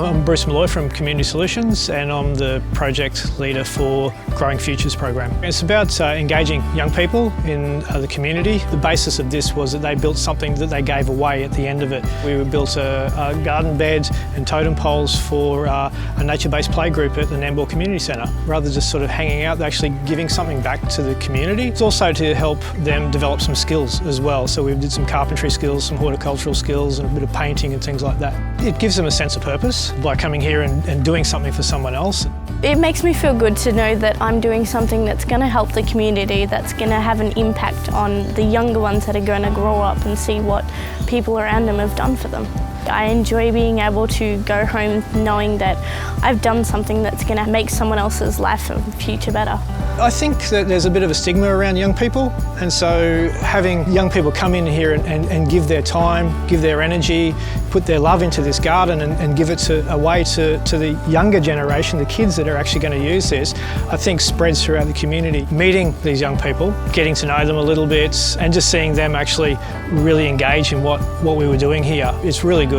I'm Bruce Malloy from Community Solutions, and I'm the project leader for Growing Futures program. It's about engaging young people in the community. The basis of this was that they built something that they gave away at the end of it. We built a garden bed and totem poles for a nature-based play group at the Nambour Community Centre. Rather than just sort of hanging out, they're actually giving something back to the community. It's also to help them develop some skills as well. So we did some carpentry skills, some horticultural skills, and a bit of painting and things like that. It gives them a sense of purpose by coming here and doing something for someone else. It makes me feel good to know that I'm doing something that's going to help the community, that's going to have an impact on the younger ones that are going to grow up and see what people around them have done for them. I enjoy being able to go home knowing that I've done something that's going to make someone else's life and future better. I think that there's a bit of a stigma around young people, and so having young people come in here and give their time, give their energy, put their love into this garden and give it away to the younger generation, the kids that are actually going to use this, I think spreads throughout the community. Meeting these young people, getting to know them a little bit, and just seeing them actually really engage in what we were doing here, it's really good.